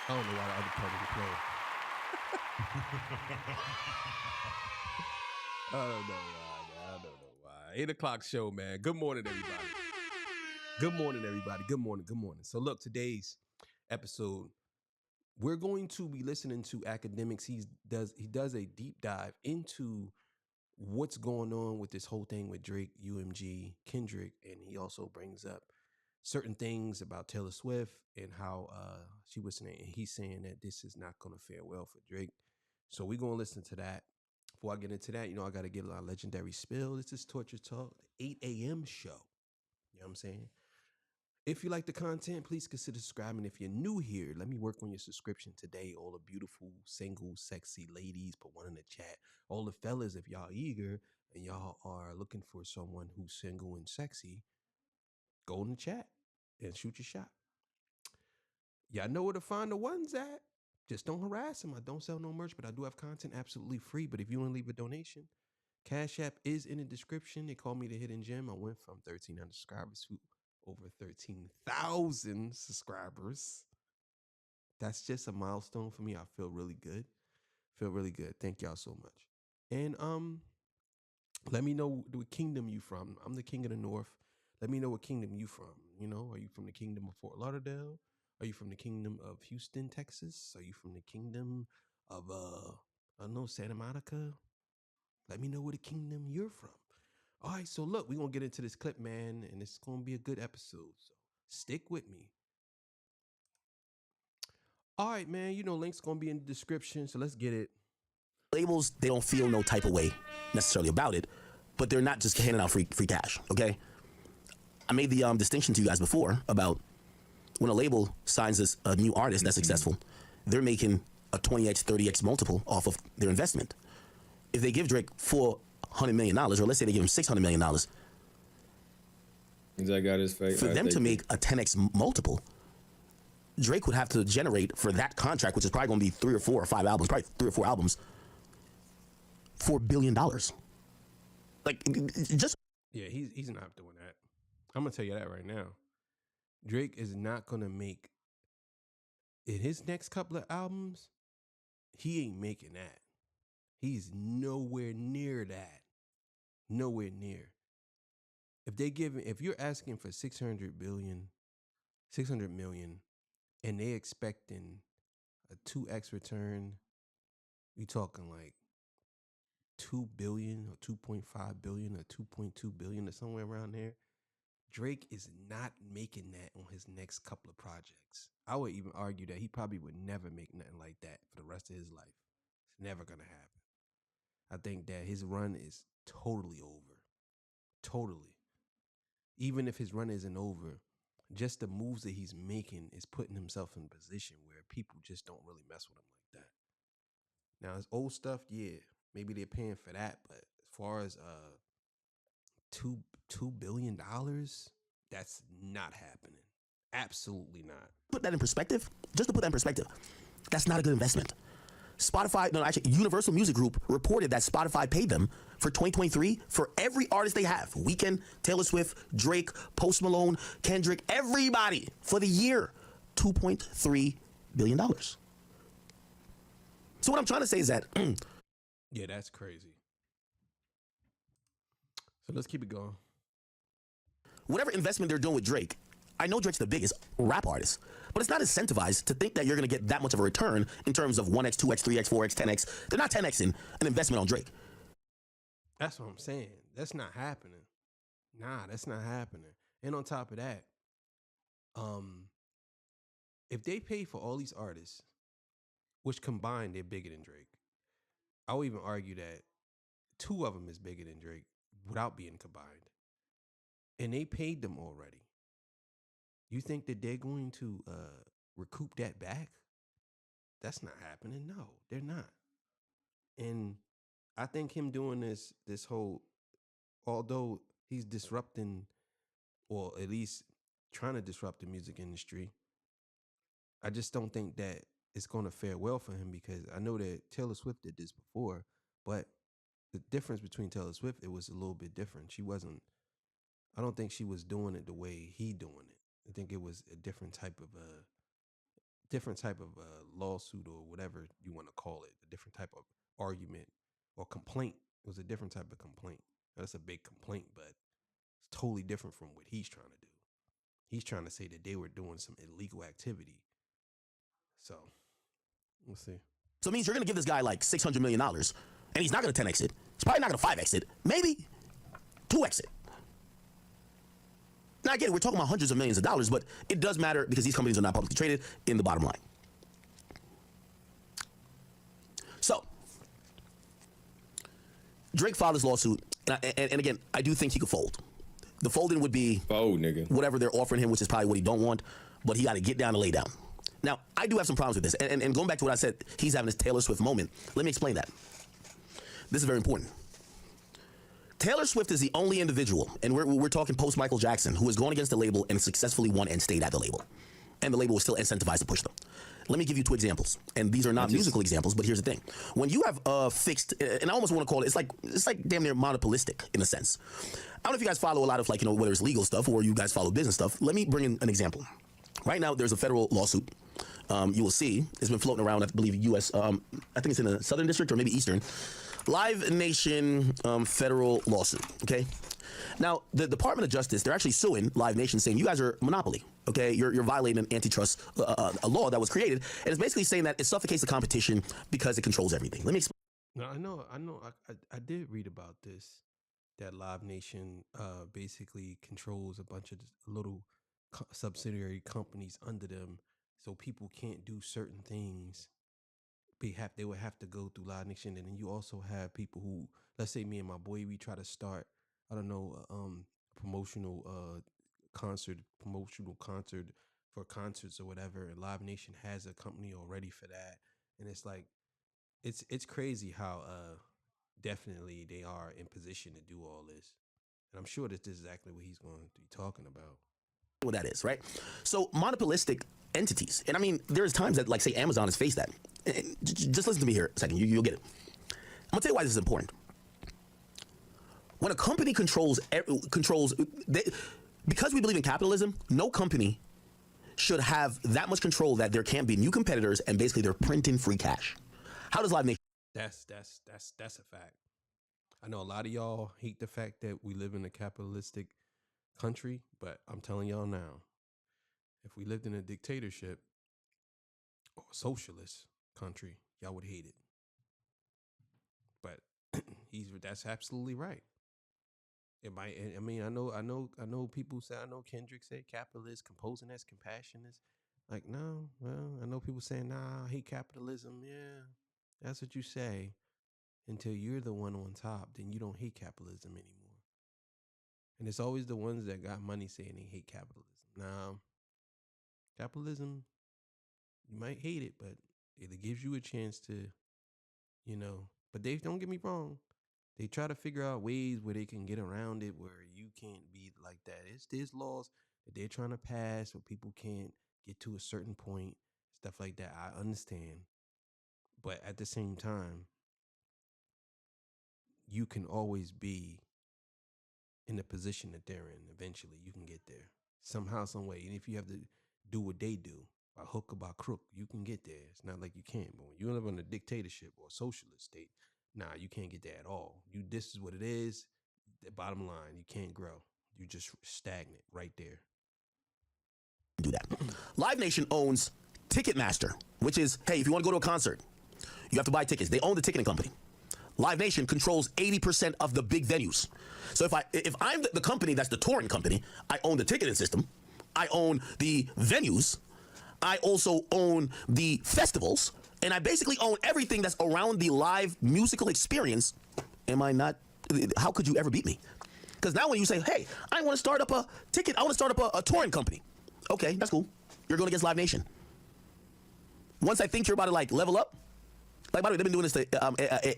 I don't know why the other part didn't play. I don't know why, man. I don't know why. 8 o'clock show, man. Good morning, everybody. Good morning, everybody. Good morning. Good morning. So, look, today's episode, we're going to be listening to academics. He does a deep dive into what's going on with this whole thing with Drake, UMG, Kendrick, and he also brings up certain things about Taylor Swift and how she was saying, and he's saying that this is not going to fare well for Drake. So we're going to listen to that. Before I get into that, I got to get a legendary spill. This is Torture Talk, the 8 a.m. show. You know what I'm saying? If you like the content, please consider subscribing. If you're new here, let me work on your subscription today. All the beautiful, single, sexy ladies, put one in the chat. All the fellas, if y'all eager and y'all are looking for someone who's single and sexy, go in the chat and shoot your shot. Y'all know where to find the ones at. Just don't harass them. I don't sell no merch, but I do have content absolutely free. But if you want to leave a donation, Cash App is in the description. They call me the Hidden Gem. I went from 1,300 subscribers to over 13,000 subscribers. That's just a milestone for me. I feel really good. Thank y'all so much. And let me know the kingdom you from. I'm the king of the north. Let me know what kingdom you from. Are you from the kingdom of Fort Lauderdale? Are you from the kingdom of Houston, Texas? Are you from the kingdom of I don't know, Santa Monica? Let me know where the kingdom you're from. All right, so look, we're gonna get into this clip, man, and it's gonna be a good episode. So stick with me. All right, man. Link's gonna be in the description, so let's get it. Labels, they don't feel no type of way necessarily about it, but they're not just handing out free cash, okay? I made the distinction to you guys before about when a label signs a new artist that's successful, they're making a 20x, 30x multiple off of their investment. If they give Drake $400 million, or let's say they give him $600 million, that got his face. For them to make a 10x multiple, Drake would have to generate for that contract, which is probably going to be 3 or 4 or 5 albums, probably 3 or 4 albums, $4 billion. Like, just... Yeah, he's not doing that. I'm going to tell you that right now. Drake is not going to make, in his next couple of albums, he ain't making that. He's nowhere near that. Nowhere near. If you're asking for 600 million, and they expecting a 2x return, you talking like 2 billion or 2.5 billion or 2.2 billion or somewhere around there. Drake is not making that on his next couple of projects. I would even argue that he probably would never make nothing like that for the rest of his life. It's never going to happen. I think that his run is totally over. Totally. Even if his run isn't over, just the moves that he's making is putting himself in a position where people just don't really mess with him like that. Now, his old stuff, yeah, maybe they're paying for that, but as far as $2 billion, that's not happening. Absolutely not. Put that in perspective. Just to put that in perspective, that's not a good investment. Universal Music Group reported that Spotify paid them for 2023 for every artist they have. Weeknd, Taylor Swift, Drake, Post Malone, Kendrick, everybody for the year, $2.3 billion. So what I'm trying to say is that... yeah, that's crazy. So let's keep it going. Whatever investment they're doing with Drake, I know Drake's the biggest rap artist, but it's not incentivized to think that you're going to get that much of a return in terms of 1x, 2x, 3x, 4x, 10x. They're not 10xing an investment on Drake. That's what I'm saying. That's not happening. Nah, that's not happening. And on top of that, if they pay for all these artists, which combined they're bigger than Drake, I would even argue that 2 of them is bigger than Drake without being combined. And they paid them already. You think that they're going to recoup that back? That's not happening. No, they're not. And I think him doing this whole, although he's disrupting, or at least trying to disrupt the music industry, I just don't think that it's going to fare well for him, because I know that Taylor Swift did this before, but the difference between Taylor Swift, it was a little bit different. I don't think she was doing it the way he doing it. I think it was a different type of different type of lawsuit or whatever you want to call it, a different type of argument or complaint. It was a different type of complaint. That's a big complaint, but it's totally different from what he's trying to do. He's trying to say that they were doing some illegal activity. So we'll see. So it means you're going to give this guy like $600 million, and he's not going to 10x it. He's probably not going to 5x it. Maybe 2x it. Now, again, we're talking about hundreds of millions of dollars, but it does matter because these companies are not publicly traded in the bottom line. So, Drake filed his lawsuit, and again, I do think he could fold. The folding would be whatever they're offering him, which is probably what he don't want, but he got to get down and lay down. Now, I do have some problems with this, and going back to what I said, he's having this Taylor Swift moment. Let me explain that. This is very important. Taylor Swift is the only individual, and we're talking post-Michael Jackson, who has gone against the label and successfully won and stayed at the label. And the label was still incentivized to push them. Let me give you two examples, and these are not musical examples, but here's the thing. When you have fixed, and I almost want to call it, it's like damn near monopolistic in a sense. I don't know if you guys follow a lot of whether it's legal stuff or you guys follow business stuff. Let me bring in an example. Right now, there's a federal lawsuit. You will see it's been floating around, I believe, U.S. I think it's in the Southern District or maybe Eastern. Live Nation federal lawsuit, okay? Now, the Department of Justice, they're actually suing Live Nation saying, you guys are monopoly, okay? You're violating an antitrust a law that was created, and it's basically saying that it suffocates the competition because it controls everything. Let me explain. No, I know. I did read about this, that Live Nation basically controls a bunch of little subsidiary companies under them, so people can't do certain things. They would have to go through Live Nation, and then you also have people who, let's say me and my boy, we try to start, I don't know, promotional concert for concerts or whatever, and Live Nation has a company already for that, and it's like, it's crazy how definitely they are in position to do all this, and I'm sure that this is exactly what he's going to be talking about. What that is, right? So monopolistic entities, and I mean, there's times that, like, say, Amazon has faced that. Just listen to me here a second. You'll get it. I'm gonna tell you why this is important. When a company controls, because we believe in capitalism, no company should have that much control that there can't be new competitors, and basically they're printing free cash. How does Live Nation? That's a fact. I know a lot of y'all hate the fact that we live in a capitalistic country, but I'm telling y'all now, if we lived in a dictatorship or a socialist country, y'all would hate it. But that's absolutely right. It might. I mean, I know people say. I know Kendrick said capitalist, composing as compassionist. Like, no, well, I know people saying, nah, I hate capitalism. Yeah, that's what you say until you're the one on top. Then you don't hate capitalism anymore. And it's always the ones that got money saying they hate capitalism. Now, capitalism, you might hate it, but it gives you a chance to, but don't get me wrong. They try to figure out ways where they can get around it, where you can't be like that. There's laws that they're trying to pass where people can't get to a certain point, stuff like that. I understand. But at the same time, you can always be in the position that they're in. Eventually, you can get there somehow, some way. And if you have to do what they do, by hook or by crook, you can get there. It's not like you can't. But when you live in a dictatorship or a socialist state, nah, you can't get there at all. This is what it is. The bottom line, you can't grow. You just stagnant right there. Do that. Live Nation owns Ticketmaster, which is, hey, if you want to go to a concert, you have to buy tickets. They own the ticketing company. Live Nation controls 80% of the big venues. So if I'm the company that's the touring company, I own the ticketing system, I own the venues, I also own the festivals, and I basically own everything that's around the live musical experience. Am I not? How could you ever beat me? Because now when you say, hey, I want to start up a touring company. Okay, that's cool. You're going against Live Nation. Once I think you're about to like level up, like, by the way, they've been doing this to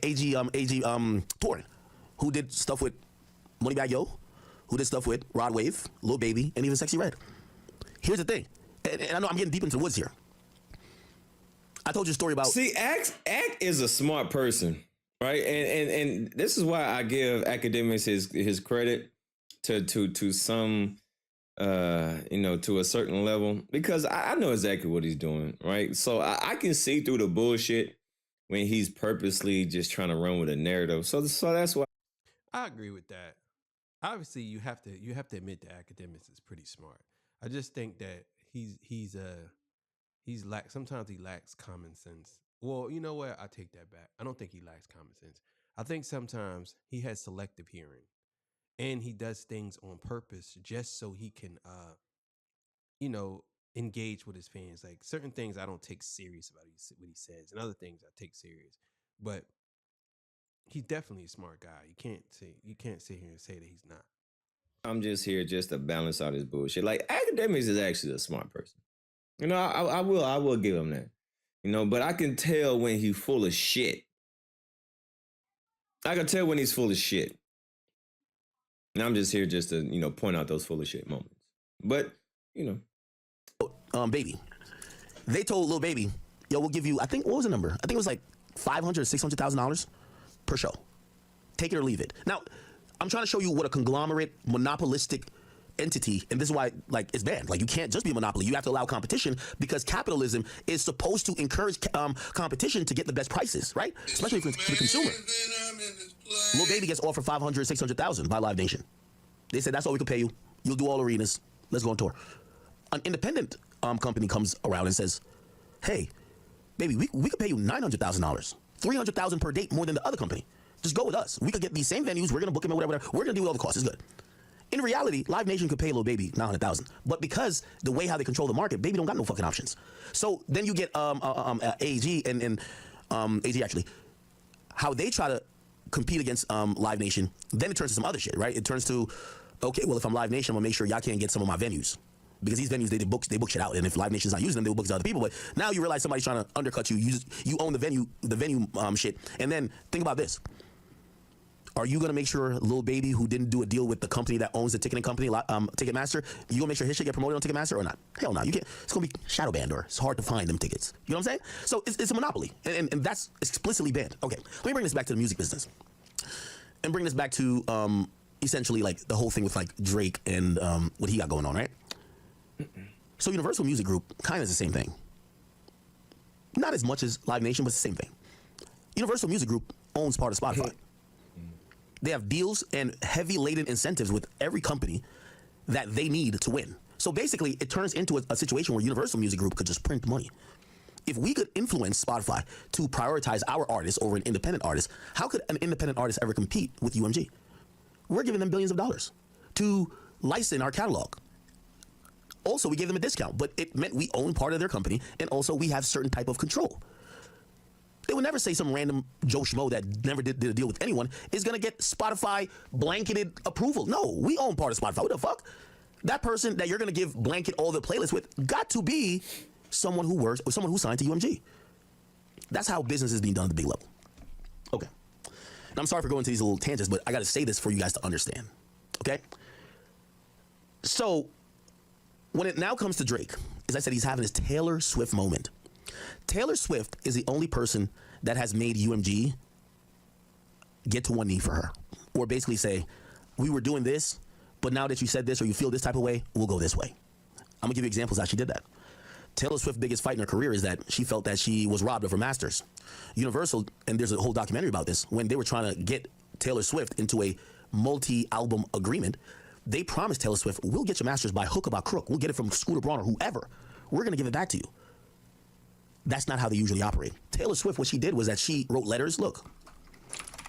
AG touring, who did stuff with Moneybagg Yo, who did stuff with Rod Wave, Lil Baby, and even Sexy Red. Here's the thing, and I know I'm getting deep into the woods here. I told you a story about. See, Act is a smart person, right? And this is why I give academics his credit to some to a certain level, because I know exactly what he's doing, right? So I can see through the bullshit when he's purposely just trying to run with a narrative. So that's why. I agree with that. Obviously, you have to admit the academics is pretty smart. I just think that he's lack sometimes he lacks common sense. Well, you know what? I take that back. I don't think he lacks common sense. I think sometimes he has selective hearing and he does things on purpose just so he can you know, engage with his fans. Like certain things I don't take serious about what he says, and other things I take serious. But he's definitely a smart guy. You can't sit here and say that he's not. I'm just here just to balance out his bullshit. Like, academics is actually a smart person. I will give him that. But I can tell when he's full of shit. I can tell when he's full of shit. And I'm just here just to, point out those full of shit moments. But, Baby. They told Lil Baby, yo, we'll give you, I think, what was the number? I think it was like $500,000 or $600,000 per show. Take it or leave it. Now, I'm trying to show you what a conglomerate, monopolistic entity, and this is why, like, it's banned. Like, you can't just be a monopoly. You have to allow competition because capitalism is supposed to encourage competition to get the best prices, right? Especially for the consumer. Lil Baby gets offered $500,000, $600,000 by Live Nation. They said, that's all we can pay you. You'll do all arenas. Let's go on tour. An independent company comes around and says, hey, baby, we could pay you $900,000, $300,000 per date more than the other company. Just go with us. We could get these same venues. We're gonna book them or whatever. We're gonna deal with all the costs. It's good. In reality, Live Nation could pay Lil Baby $900,000, but because the way how they control the market, Baby don't got no fucking options. So then you get AG and AG actually, how they try to compete against Live Nation. Then it turns to some other shit, right? It turns to, okay, well, if I'm Live Nation, I'm gonna make sure y'all can't get some of my venues. Because these venues, they book shit out, and if Live Nation's not using them, they will book to other people. But now you realize somebody's trying to undercut you. You own the venue shit. And then think about this: are you gonna make sure Lil Baby, who didn't do a deal with the company that owns the ticketing company, Ticketmaster, you gonna make sure his shit get promoted on Ticketmaster or not? Hell no, you can't. It's gonna be shadow banned, or it's hard to find them tickets. You know what I'm saying? So it's a monopoly, and that's explicitly banned. Okay, let me bring this back to the music business, and bring this back to essentially like the whole thing with like Drake and what he got going on, right? So Universal Music Group kind of is the same thing. Not as much as Live Nation, but it's the same thing. Universal Music Group owns part of Spotify. They have deals and heavy laden incentives with every company that they need to win. So basically, it turns into a situation where Universal Music Group could just print money. If we could influence Spotify to prioritize our artists over an independent artist, how could an independent artist ever compete with UMG? We're giving them billions of dollars to license our catalog. Also, we gave them a discount, but it meant we own part of their company, and also we have certain type of control. They would never say some random Joe Schmo that never did a deal with anyone is going to get Spotify blanketed approval. No, we own part of Spotify. What the fuck? That person that you're going to give blanket all the playlists with got to be someone who works or someone who signed to UMG. That's how business is being done at the big level. Okay. And I'm sorry for going to these little tangents, but I got to say this for you guys to understand. Okay? So, when it now comes to Drake, as I said, he's having his Taylor Swift moment. Taylor Swift is the only person that has made UMG get to one knee for her. Or basically say, we were doing this, but now that you said this or you feel this type of way, we'll go this way. I'm going to give you examples how she did that. Taylor Swift's biggest fight in her career is that she felt that she was robbed of her masters. Universal, and there's a whole documentary about this, when they were trying to get Taylor Swift into a multi-album agreement, they promised Taylor Swift, we'll get your masters by hook or by crook. We'll get it from Scooter Braun or whoever. We're going to give it back to you. That's not how they usually operate. Taylor Swift, what she did was that she wrote letters. Look,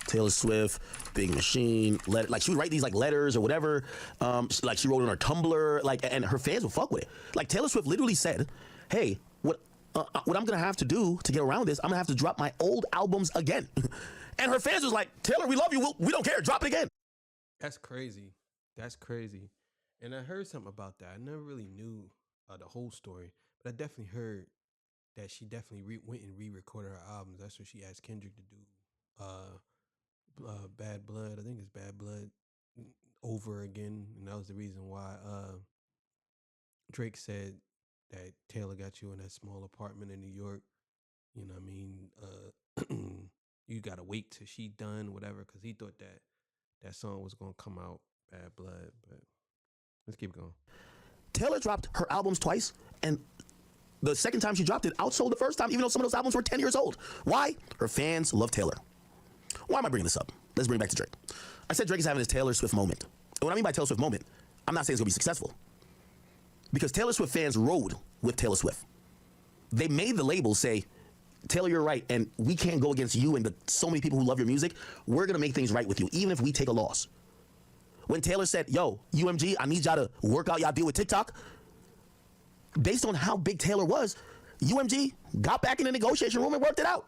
Taylor Swift, Big Machine, like she would write these like letters or whatever. Like she wrote on her Tumblr, like, and her fans would fuck with it. Like Taylor Swift literally said, hey, what I'm going to have to do to get around this, I'm going to have to drop my old albums again. And her fans was like, Taylor, we love you. We don't care. Drop it again. That's crazy. That's crazy. And I heard something about that. I never really knew the whole story, but I definitely heard that she definitely went and re-recorded her albums. That's what she asked Kendrick to do. Bad Blood. I think it's Bad Blood over again. And that was the reason why Drake said that Taylor got you in that small apartment in New York. You know what I mean? You got to wait till she done, whatever, because he thought that song was going to come out, Bad Blood. But let's keep going. Taylor dropped her albums twice, and the second time she dropped it outsold the first time, even though some of those albums were 10 years old. Why? Her fans love Taylor. Why am I bringing this up? Let's bring it back to Drake. I said Drake is having his Taylor Swift moment. And what I mean by Taylor Swift moment, I'm not saying it's going to be successful. Because Taylor Swift fans rode with Taylor Swift. They made the label say, Taylor, you're right, and we can't go against you and so many people who love your music. We're going to make things right with you, even if we take a loss. When Taylor said, yo, UMG, I need y'all to work out y'all deal with TikTok, based on how big Taylor was, UMG got back in the negotiation room and worked it out.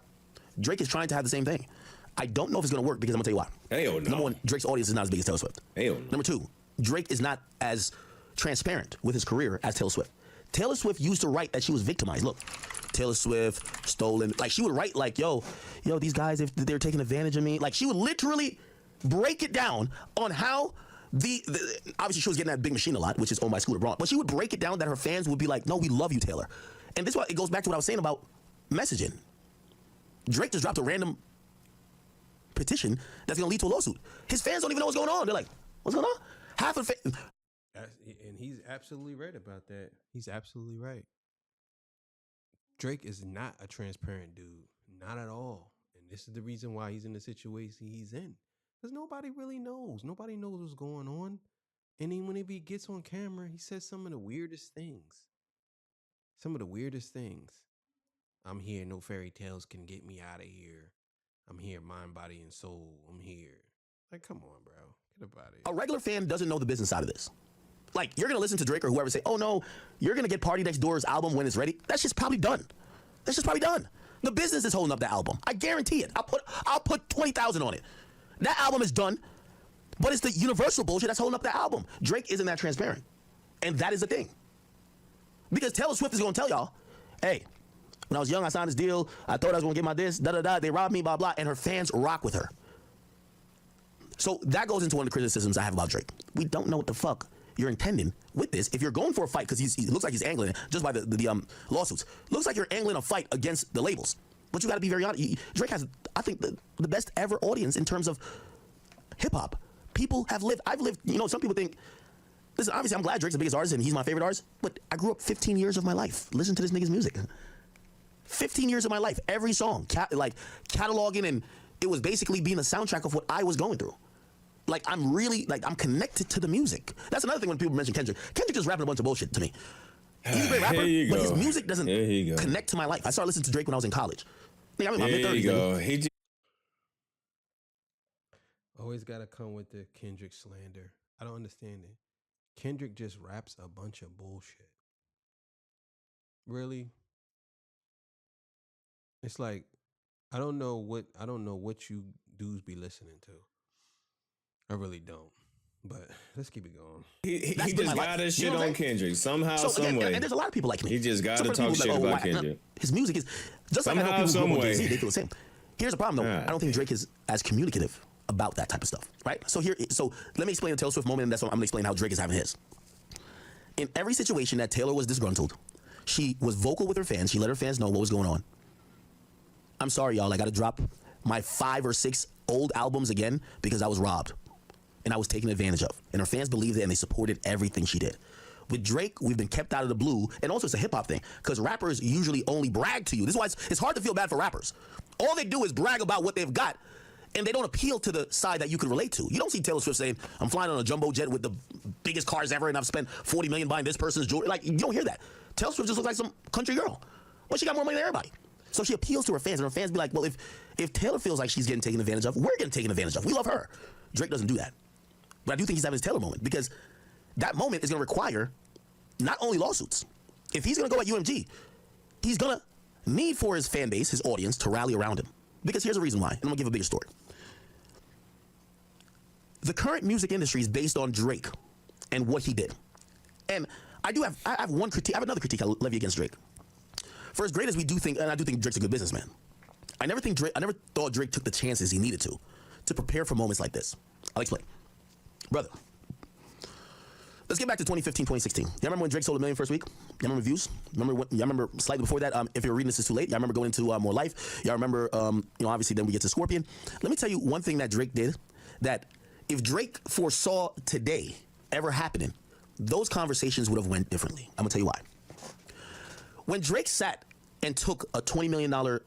Drake is trying to have the same thing. I don't know if it's going to work because I'm going to tell you why. Hell no. Number one, Drake's audience is not as big as Taylor Swift. Hell no. Number two, Drake is not as transparent with his career as Taylor Swift. Taylor Swift used to write that she was victimized. Look, Taylor Swift, stolen. Like, she would write like, yo, these guys, if they're taking advantage of me. Like, she would literally break it down on how obviously she was getting that big machine a lot, which is owned by Scooter Braun. But she would break it down that her fans would be like, no, we love you, Taylor. And this is why it goes back to what I was saying about messaging. Drake just dropped a random petition that's going to lead to a lawsuit. His fans don't even know what's going on. They're like, what's going on? Half of the and he's absolutely right about that. He's absolutely right. Drake is not a transparent dude. Not at all. And this is the reason why he's in the situation he's in. Because nobody really knows. Nobody knows what's going on. And then when he gets on camera, he says some of the weirdest things. Some of the weirdest things. I'm here. No fairy tales can get me out of here. I'm here, mind, body, and soul. I'm here. Like, come on, bro. Get up out of here. A regular fan doesn't know the business side of this. Like, you're going to listen to Drake or whoever say, oh, no, you're going to get Party Next Door's album when it's ready. That's just probably done. That's just probably done. The business is holding up that album. I guarantee it. I'll put 20,000 on it. That album is done, but it's the Universal bullshit that's holding up the album. Drake isn't that transparent. And that is the thing. Because Taylor Swift is going to tell y'all, hey, when I was young, I signed this deal. I thought I was going to get my this, da-da-da. They robbed me, blah, blah. And her fans rock with her. So that goes into one of the criticisms I have about Drake. We don't know what the fuck you're intending with this. If you're going for a fight, because he looks like he's angling it, just by the lawsuits, looks like you're angling a fight against the labels. But you got to be very honest. Drake has, I think, the best ever audience in terms of hip hop. People have lived. I've lived. You know, some people think. Listen, obviously, I'm glad Drake's the biggest artist and he's my favorite artist. But I grew up 15 years of my life listening to this nigga's music. 15 years of my life, every song, cataloging, and it was basically being a soundtrack of what I was going through. Like, I'm really, I'm connected to the music. That's another thing when people mention Kendrick. Kendrick just rapping a bunch of bullshit to me. He's a great rapper, but his music doesn't connect to my life. I started listening to Drake when I was in college. I'm in my mid-30s. Always got to come with the Kendrick slander. I don't understand it. Kendrick just raps a bunch of bullshit. Really? It's like, I don't know what you dudes be listening to. I really don't. But let's keep it going. He just got his shit on Kendrick somehow, some way. And there's a lot of people like me. He just got to talk shit about Kendrick. His music is just somehow, like I know people who Jay-Z, they feel the same. Here's the problem, though. Right. I don't think Drake is as communicative about that type of stuff, right? So let me explain the Taylor Swift moment, and that's what I'm going to explain how Drake is having his. In every situation that Taylor was disgruntled, she was vocal with her fans. She let her fans know what was going on. I'm sorry, y'all. I got to drop my 5 or 6 old albums again because I was robbed and I was taken advantage of. And her fans believed it and they supported everything she did. With Drake, we've been kept out of the blue, and also it's a hip-hop thing because rappers usually only brag to you. This is why it's hard to feel bad for rappers. All they do is brag about what they've got, and they don't appeal to the side that you can relate to. You don't see Taylor Swift saying, I'm flying on a jumbo jet with the biggest cars ever and I've spent $40 million buying this person's jewelry. Like, you don't hear that. Taylor Swift just looks like some country girl. Well, she got more money than everybody. So she appeals to her fans, and her fans be like, well, if Taylor feels like she's getting taken advantage of, we're getting taken advantage of. We love her. Drake doesn't do that. But I do think he's having his Taylor moment because that moment is going to require not only lawsuits. If he's going to go at UMG, he's going to need for his fan base, his audience, to rally around him. Because here's the reason why, and I'm going to give a bigger story. The current music industry is based on Drake and what he did. And I have one critique. I have another critique I levy against Drake. For as great as we do think, and I do think Drake's a good businessman, I never thought Drake took the chances he needed to prepare for moments like this. I'll explain. Brother, let's get back to 2015, 2016. Y'all remember when Drake sold $1 million first week? Y'all remember views? Y'all remember slightly before that, if you're reading this, it's too late. Y'all remember going into More Life? Y'all remember, obviously then we get to Scorpion. Let me tell you one thing that Drake did that if Drake foresaw today ever happening, those conversations would have went differently. I'm gonna tell you why. When Drake sat and took a $20 million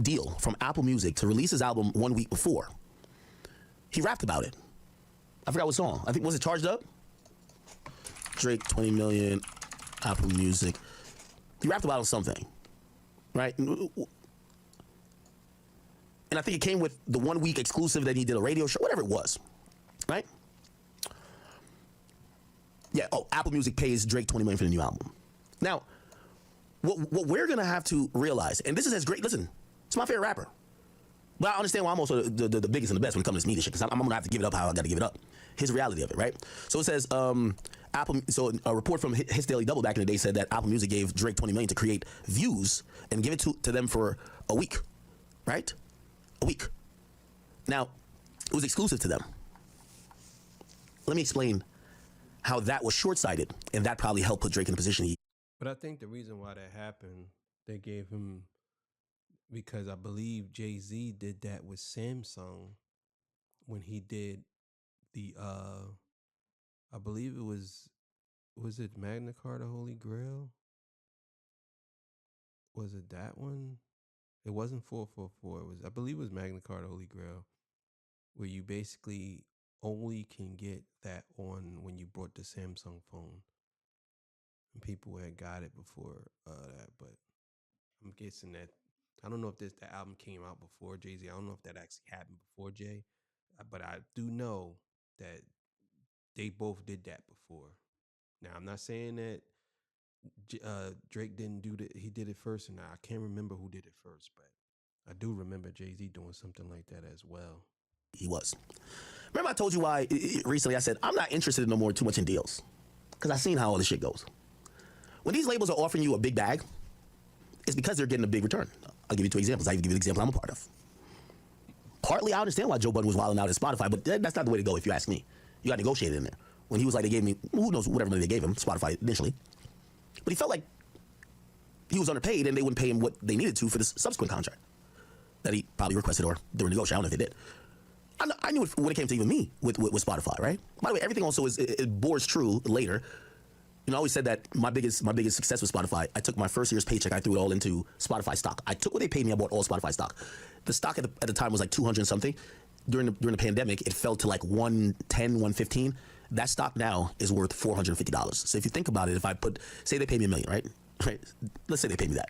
deal from Apple Music to release his album 1 week before, he rapped about it. I forgot what song. I think, was it Charged Up? Drake, 20 million, Apple Music. He rapped about something, right? And I think it came with the 1 week exclusive that he did a radio show, whatever it was, right? Yeah, Apple Music pays Drake 20 million for the new album. Now, what we're gonna have to realize, and this is as great, listen, it's my favorite rapper. But I understand why I'm also the biggest and the best when it comes to this media shit, because I'm gonna have to give it up how I gotta give it up. Here's the reality of it, right? So it says, Apple, so a report from His Daily Double back in the day said that Apple Music gave Drake 20 million to create views and give it to them for a week, right? A week. Now, it was exclusive to them. Let me explain how that was short-sighted, and that probably helped put Drake in the position he. But I think the reason why that happened, they gave him, because I believe Jay-Z did that with Samsung when he did the, I believe it was it Magna Carta Holy Grail? Was it that one? It wasn't 444. It was, I believe it was Magna Carta Holy Grail, where you basically only can get that on when you bought the Samsung phone. And people had got it before that, but I'm guessing that, I don't know if the album came out before Jay-Z. I don't know if that actually happened before Jay, but I do know that they both did that before. Now, I'm not saying that Drake didn't do that. He did it first, and I can't remember who did it first, but I do remember Jay-Z doing something like that as well. He was. Remember I told you why recently I said, I'm not interested no more too much in deals, because I've seen how all this shit goes. When these labels are offering you a big bag, it's because they're getting a big return. I'll give you 2 examples. I'll even give you the example I'm a part of. Partly, I understand why Joe Budden was wilding out at Spotify, but that's not the way to go if you ask me. You got negotiated in there. When he was like, they gave me, who knows, whatever money they gave him, Spotify initially. But he felt like he was underpaid and they wouldn't pay him what they needed to for this subsequent contract that he probably requested or they were negotiating. I don't know if they did. I knew it when it came to even me with Spotify, right? By the way, everything also it bores true later. You know, I always said that my biggest success with Spotify, I took my first year's paycheck, I threw it all into Spotify stock. I took what they paid me, I bought all Spotify stock. The stock at the time was like 200 and something. During the pandemic, it fell to like 110, 115. That stock now is worth $450. So if you think about it, if I say they pay me $1 million, right? Let's say they pay me that.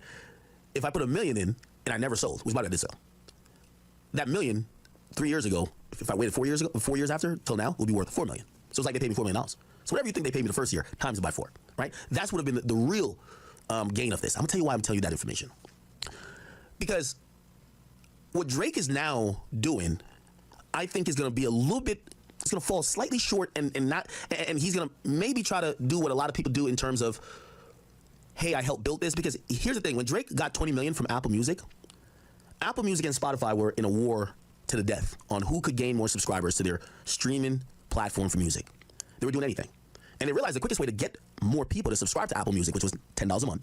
If I put $1 million in and I never sold, which by the way I did sell, that $1 million 3 years ago, if I waited 4 years after till now, would be worth $4 million. So it's like they paid me $4 million. So whatever you think they paid me the first year, times it by 4, right? That's would have been the real gain of this. I'm gonna tell you why I'm telling you that information. Because what Drake is now doing, I think is gonna be a little bit, it's gonna fall slightly short and he's gonna maybe try to do what a lot of people do in terms of, hey, I helped build this. Because here's the thing, when Drake got 20 million from Apple Music and Spotify were in a war to the death on who could gain more subscribers to their streaming platform for music. They were doing anything. And they realized the quickest way to get more people to subscribe to Apple Music, which was $10 a month,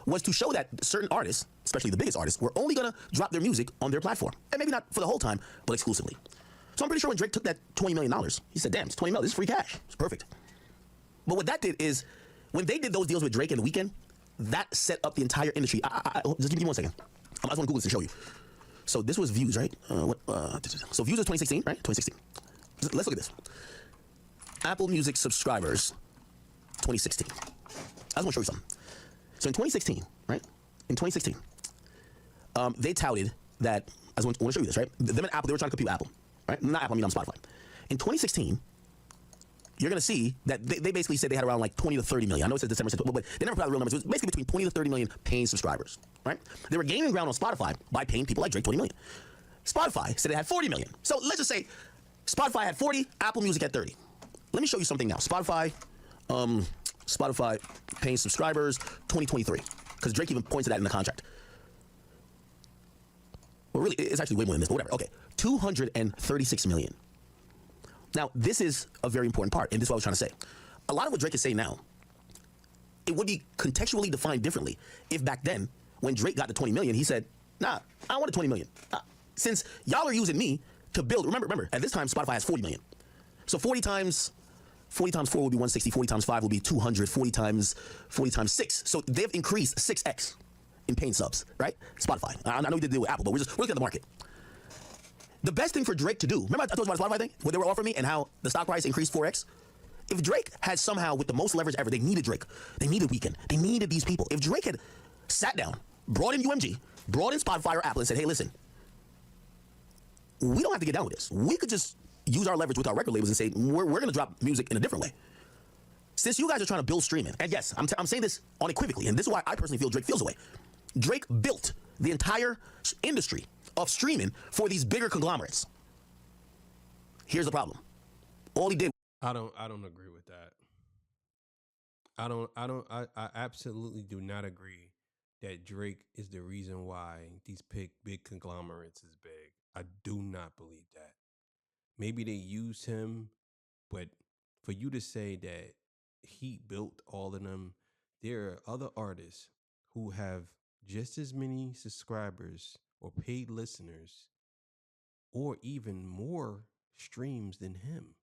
was to show that certain artists, especially the biggest artists, were only gonna drop their music on their platform. And maybe not for the whole time, but exclusively. So I'm pretty sure when Drake took that $20 million, he said, damn, it's $20 million, this is free cash. It's perfect. But what that did is, when they did those deals with Drake in the weekend, that set up the entire industry. Just give me 1 second. I just want to Google this to show you. So this was views, right? So views was 2016, right? 2016. Let's look at this. Apple Music subscribers, 2016. I just want to show you something. So in 2016, right? In 2016, they touted that, I want to show you this, right? Them and Apple, they were trying to compete with Apple, right? Not Apple, I mean on Spotify. In 2016, you're going to see that they basically said they had around like 20 to 30 million. I know it says December 6th, but they never put out the real numbers. It was basically between 20 to 30 million paying subscribers, right? They were gaining ground on Spotify by paying people like Drake 20 million. Spotify said it had 40 million. So let's just say Spotify had 40, Apple Music had 30. Let me show you something now. Spotify paying subscribers 2023, because Drake even points to that in the contract. Well, really, it's actually way more than this, but whatever. Okay, 236 million. Now, this is a very important part, and this is what I was trying to say. A lot of what Drake is saying now, it would be contextually defined differently if back then, when Drake got the 20 million, he said, nah, I wanted 20 million. Since y'all are using me to build, remember, at this time, Spotify has 40 million. So 40 times 40 times 4 will be 160, 40 times 5 will be 200, 40 times 6. So they've increased 6x in paying subs, right? Spotify. I know we did deal with Apple, but we're looking at the market. The best thing for Drake to do, remember I told you about the Spotify thing? What they were offering me and how the stock price increased 4x? If Drake had somehow, with the most leverage ever, they needed Drake. They needed Weeknd. They needed these people. If Drake had sat down, brought in UMG, brought in Spotify or Apple and said, hey, listen, we don't have to get down with this. We could just use our leverage with our record labels and say, we're going to drop music in a different way. Since you guys are trying to build streaming, and yes, I'm saying this unequivocally, and this is why I personally feel Drake feels away. Drake built the entire industry of streaming for these bigger conglomerates. Here's the problem. All he did. I don't agree with that. I absolutely do not agree that Drake is the reason why these big conglomerates is big. I do not believe that. Maybe they used him, but for you to say that he built all of them, there are other artists who have just as many subscribers or paid listeners or even more streams than him.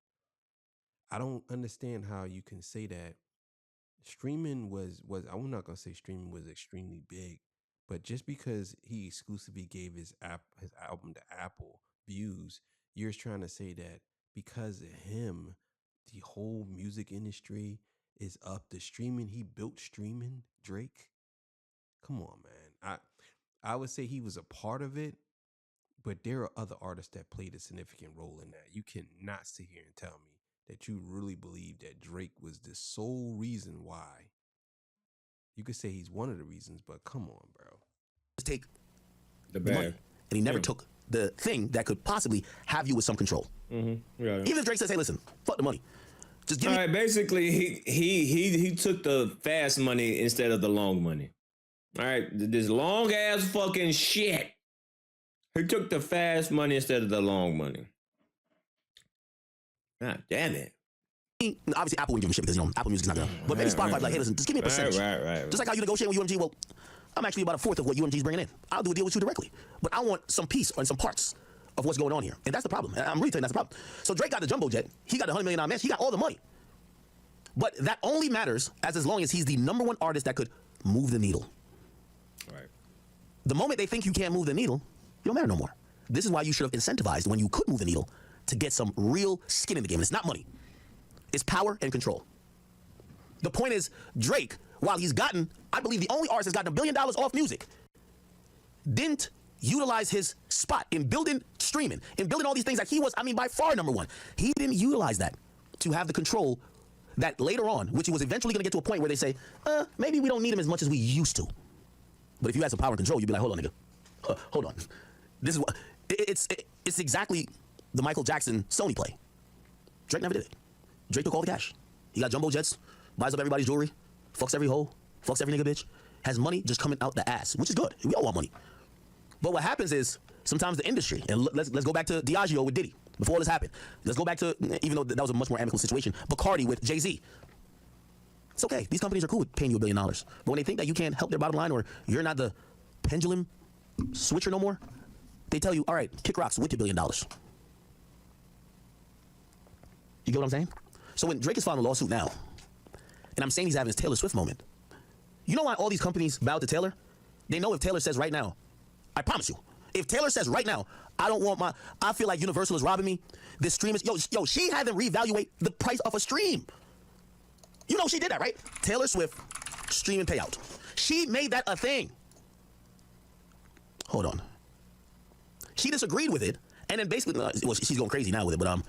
I don't understand how you can say that streaming was I'm not going to say streaming was extremely big, but just because he exclusively gave his album to Apple views, you're trying to say that because of him, the whole music industry is up to streaming. He built streaming, Drake. Come on, man. I would say he was a part of it, but there are other artists that played a significant role in that. You cannot sit here and tell me that you really believe that Drake was the sole reason why. You could say he's one of the reasons, but come on, bro. Take the bag. And he never took the thing that could possibly have you with some control. Mm-hmm. Yeah. Even if Drake says, hey, listen, fuck the money. Just give me. All right, basically, he took the fast money instead of the long money. All right, this long ass fucking shit. He took the fast money instead of the long money. God damn it. Obviously, Apple wouldn't give a shit because, Apple Music's not gonna. But maybe Spotify's like, hey, listen, just give me a percentage. Right. Just like how you negotiate with UMG. Well, I'm actually about a fourth of what UMG's bringing in. I'll do a deal with you directly. But I want some piece and some parts of what's going on here. And that's the problem. And I'm really telling you that's the problem. So Drake got the jumbo jet. He got the $100 million match. He got all the money. But that only matters as long as he's the number one artist that could move the needle. Right. The moment they think you can't move the needle, you don't matter no more. This is why you should have incentivized when you could move the needle to get some real skin in the game. And it's not money. It's power and control. The point is, Drake, while he's gotten, I believe the only artist that's gotten $1 billion off music, didn't utilize his spot in building streaming, in building all these things that he was, by far number one. He didn't utilize that to have the control that later on, which he was eventually going to get to a point where they say, maybe we don't need him as much as we used to. But if you had some power and control, you'd be like, hold on, nigga. Hold on. This is what, it's exactly the Michael Jackson Sony play. Drake never did it. Drake took all the cash. He got jumbo jets, buys up everybody's jewelry, fucks every hoe, fucks every nigga bitch, has money just coming out the ass, which is good. We all want money. But what happens is sometimes the industry, and let's go back to Diageo with Diddy before all this happened. Let's go back to, even though that was a much more amicable situation, Bacardi with Jay-Z. It's okay. These companies are cool with paying you $1 billion. But when they think that you can't help their bottom line or you're not the pendulum switcher no more, they tell you, all right, kick rocks with your $1 billion. You get what I'm saying? So when Drake is filing a lawsuit now, and I'm saying he's having his Taylor Swift moment, you know why all these companies bow to Taylor? They know if Taylor says right now, I promise you, if Taylor says right now, I feel like Universal is robbing me, this stream is, yo, she had them reevaluate the price of a stream. You know she did that, right? Taylor Swift, stream and payout. She made that a thing. Hold on. She disagreed with it, and then basically, well, she's going crazy now with it, but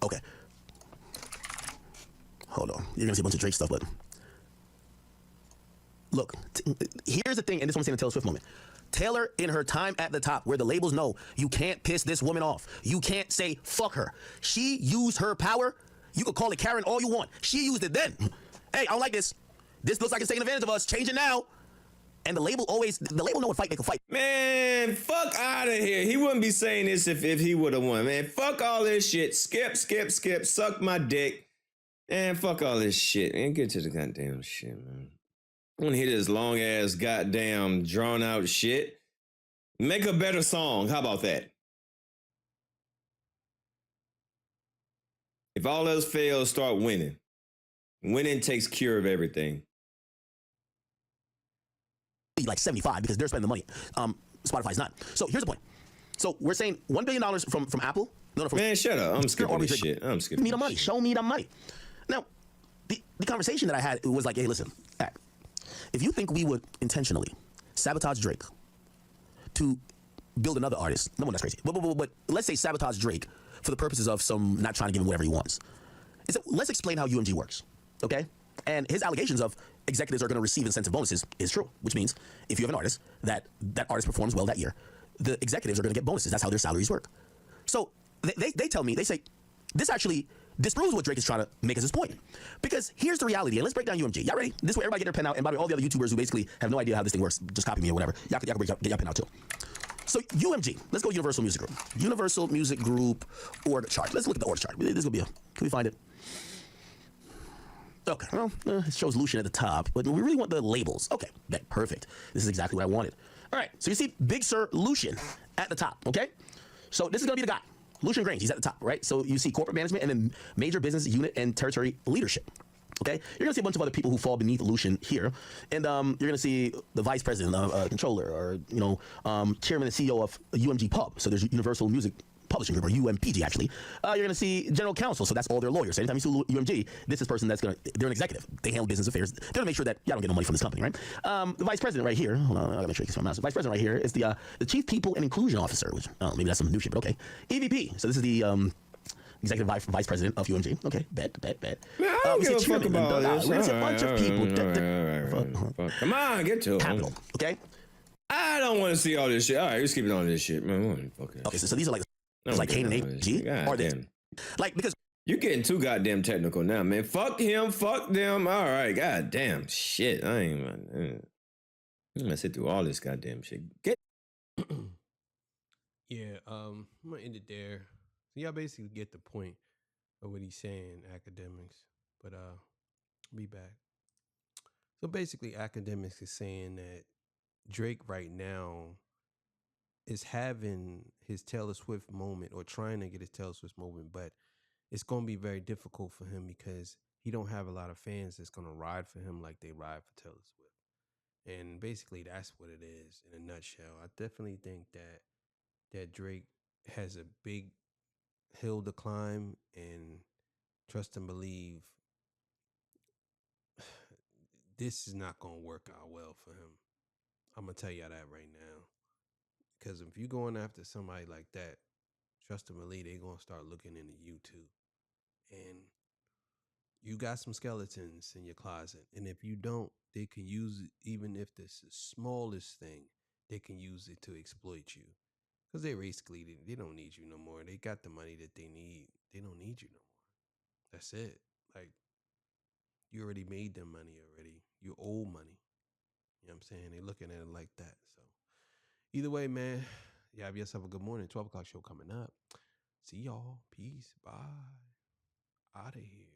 okay. Hold on. You're gonna see a bunch of Drake stuff, but look, here's the thing, and this is what I'm saying, the Taylor Swift moment. Taylor, in her time at the top, where the labels know you can't piss this woman off, you can't say fuck her. She used her power. You could call it Karen all you want. She used it then. Hey, I don't like this. This looks like it's taking advantage of us. Change it now. And the label know what fight they can fight. Man, fuck out of here. He wouldn't be saying this if he would have won, man. Fuck all this shit. Skip. Suck my dick. And fuck all this shit, man. Get to the goddamn shit, man. I want to hear this long ass goddamn drawn out shit. Make a better song. How about that? If all else fails, start winning. Winning takes care of everything. Like 75 because they're spending the money. Spotify's not. So here's the point. So we're saying $1 billion from Apple. No, man, shut up. I'm skipping this shit. I'm skipping. Show me the money. Show me the money. Now, the conversation that I had was like, hey, listen, if you think we would intentionally sabotage Drake to build another artist, no one, that's crazy. But let's say sabotage Drake for the purposes of some not trying to give him whatever he wants. Let's explain how UMG works, okay? And his allegations of executives are going to receive incentive bonuses is true, which means if you have an artist that artist performs well that year, the executives are going to get bonuses. That's how their salaries work. So they tell me, they say, this actually disproves what Drake is trying to make as his point. Because here's the reality, and let's break down UMG. Y'all ready? This way everybody get their pen out, and by the way, all the other YouTubers who basically have no idea how this thing works, just copy me or whatever. Y'all can get your pen out too. So UMG, let's go Universal Music Group. Universal Music Group org chart. Let's look at the org chart. This will be can we find it? Okay, well, it shows Lucian at the top, but we really want the labels. Okay, perfect. This is exactly what I wanted. All right, so you see Big Sir Lucian at the top, okay? So this is gonna be the guy. Lucian Grainge, he's at the top, right? So you see corporate management and then major business unit and territory leadership. Okay, you're gonna see a bunch of other people who fall beneath Lucian here, and you're gonna see the vice president, controller, or chairman and CEO of UMG Pub. So there's Universal Music Publishing Group, or UMPG actually. You're gonna see general counsel, so that's all their lawyers. So anytime you see UMG, this is a person they're an executive. They handle business affairs. They're gonna make sure that y'all don't get no money from this company, right? The vice president right here, hold on, I gotta make sure I get my mouse. The vice president right here is the chief people and inclusion officer, which maybe that's some new shit, but okay. EVP, so this is the executive vice president of UMG. Okay, bet. Man, I don't give a fuck about this. It's a bunch of people. Come on, get to it. Capital, okay? I don't want to see all this shit. All right, let's keep it on this shit, man. Okay, so these are like Kane and AG? Or they, like, because you're getting too goddamn technical now, man. Fuck him, fuck them. All right, goddamn shit. I'm gonna sit through all this goddamn shit. Yeah, I'm gonna end it there. So y'all basically get the point of what he's saying, academics. But be back. So basically, academics is saying that Drake right now is having his Taylor Swift moment, or trying to get his Taylor Swift moment, but it's going to be very difficult for him because he don't have a lot of fans that's going to ride for him like they ride for Taylor Swift. And basically that's what it is in a nutshell. I definitely think that Drake has a big hill to climb, and trust and believe this is not going to work out well for him. I'm going to tell you that right now. Because if you're going after somebody like that, trust and believe they're going to start looking into you too. And you got some skeletons in your closet. And if you don't, they can use it, even if this is the smallest thing, they can use it to exploit you. Because they basically, they don't need you no more. They got the money that they need. They don't need you no more. That's it. Like, you already made them money already. You owe money. You know what I'm saying? They're looking at it like that. So either way, man, you have yourself a good morning. 12 o'clock show coming up. See y'all. Peace. Bye. Out of here.